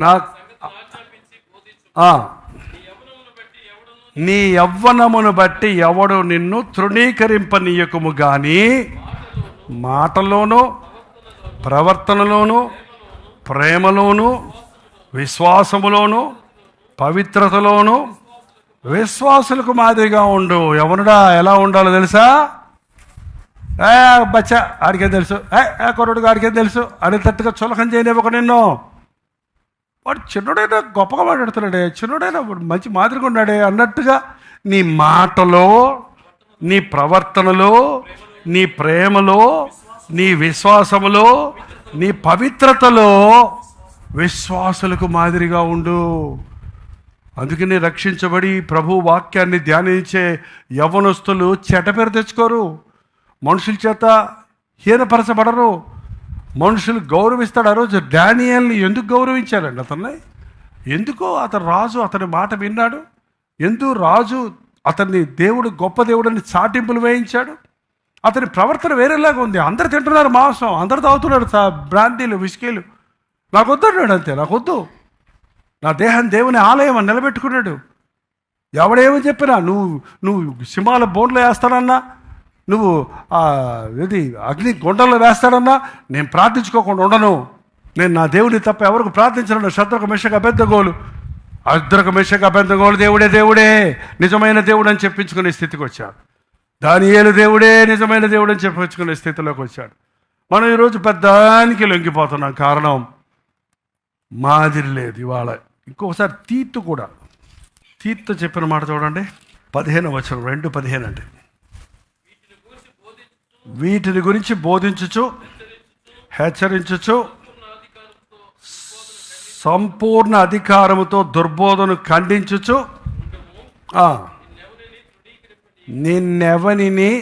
నా నీ యవ్వనమును బట్టి ఎవడు నిన్ను తృణీకరింపనీయకుము గాని మాటలోను ప్రవర్తనలోను ప్రేమలోను విశ్వాసములోను పవిత్రతలోను విశ్వాసులకు మాదిరిగా ఉండు. ఎవనుడా ఎలా ఉండాలో తెలుసా? బచ్చా ఆడికే తెలుసు, కొరడుగా ఆడికే తెలుసు అని తట్టుగా చులకం చేయనివ్వక నిన్ను. వాడు చిన్నడైనా గొప్పగా మాట్లాడుతున్నాడే, చిన్నడైనా మంచి మాదిరిగా ఉన్నాడే అన్నట్టుగా నీ మాటలో, నీ ప్రవర్తనలో, నీ ప్రేమలో, నీ విశ్వాసములో, నీ పవిత్రతలో విశ్వాసులకు మాదిరిగా ఉండు. అందుకని రక్షించబడి ప్రభు వాక్యాన్ని ధ్యానించే యవ్వనస్తులు చెడ్డ తెచ్చుకోరు, మనుషుల చేత హీనపరచబడరు, మనుషులు గౌరవిస్తాడు. ఆ రోజు డానియేల్ని ఎందుకు గౌరవించారండి? అతన్ని ఎందుకో, అతను రాజు అతని మాట విన్నాడు. ఎందుకు రాజు అతన్ని దేవుడు గొప్ప దేవుడని చాటింపులు వేయించాడు. అతని ప్రవర్తన వేరేలాగా ఉంది. అందరు తింటున్నారు మాంసం, అందరు తాగుతున్నాడు బ్రాందీలు విస్కీలు. నాకు వద్దు అన్నాడు, అంతే, నాకు వద్దు, నా దేహం దేవుని ఆలయం అని నిలబెట్టుకున్నాడు. ఎవడేమో చెప్పినా, నువ్వు సింహాల బోన్లో వేస్తాడన్నా, నువ్వు ఇది అగ్ని గుండెల్లో వేస్తాడన్నా నేను ప్రార్థించుకోకుండా ఉండను. నేను నా దేవుని తప్ప ఎవరికి ప్రార్థించను. శత్రుక మెషక అబద్ధగోలు, అద్రక మెషక అబద్ధగోలు దేవుడే నిజమైన దేవుడు అని చెప్పించుకునే స్థితికి వచ్చాడు. దానియేలు దేవుడే నిజమైన దేవుడు అని చెప్పించుకునే స్థితిలోకి వచ్చాడు. మనం ఈరోజు పెద్దానికి లొంగిపోతున్నాం. కారణం మాదిరి లేదు. ఇవాళ ఇంకొకసారి తీతు చెప్పిన మాట చూడండి, 15వ వచనం, 2:15 అంటే, వీటిని గురించి బోధించుచు హెచ్చరించుచు సంపూర్ణ అధికారముతో దుర్బోధను ఖండించుచు నిన్నెవనిని.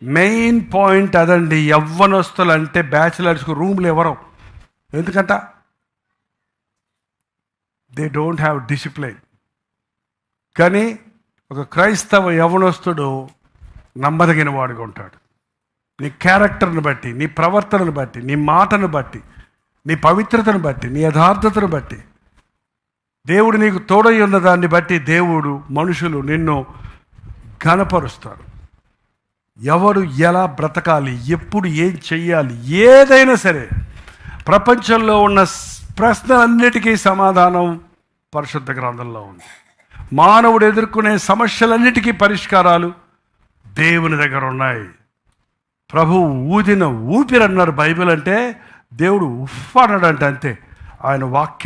మెయిన్ పాయింట్ అదండి. యవ్వనస్తులు అంటే బ్యాచిలర్స్కు రూమ్లు ఇవ్వరు. ఎందుకంట? They don't have discipline. కానీ ఒక క్రైస్తవ యవ్వనస్తుడు నమ్మదగిన వాడుగా ఉంటాడు. నీ క్యారెక్టర్ని బట్టి, నీ ప్రవర్తనను బట్టి, నీ మాటను బట్టి, నీ పవిత్రతను బట్టి, నీ యథార్థతను బట్టి, దేవుడు నీకు తోడై ఉన్న దాన్ని బట్టి దేవుడు, మనుషులు నిన్ను ఘనపరుస్తారు. ఎవరు ఎలా బ్రతకాలి, ఎప్పుడు ఏం చెయ్యాలి, ఏదైనా సరే ప్రపంచంలో ఉన్న ప్రశ్నలన్నిటికీ సమాధానం పరిశుద్ధ గ్రంథంలో ఉంది. మానవుడు ఎదుర్కొనే సమస్యలన్నిటికీ పరిష్కారాలు దేవుని దగ్గర ఉన్నాయి. ప్రభు ఊదిన ఊపిరి అన్నారు బైబిల్ అంటే. దేవుడు ఉఫ్ అన్నాడంటే అంతే. ఆయన వాక్యం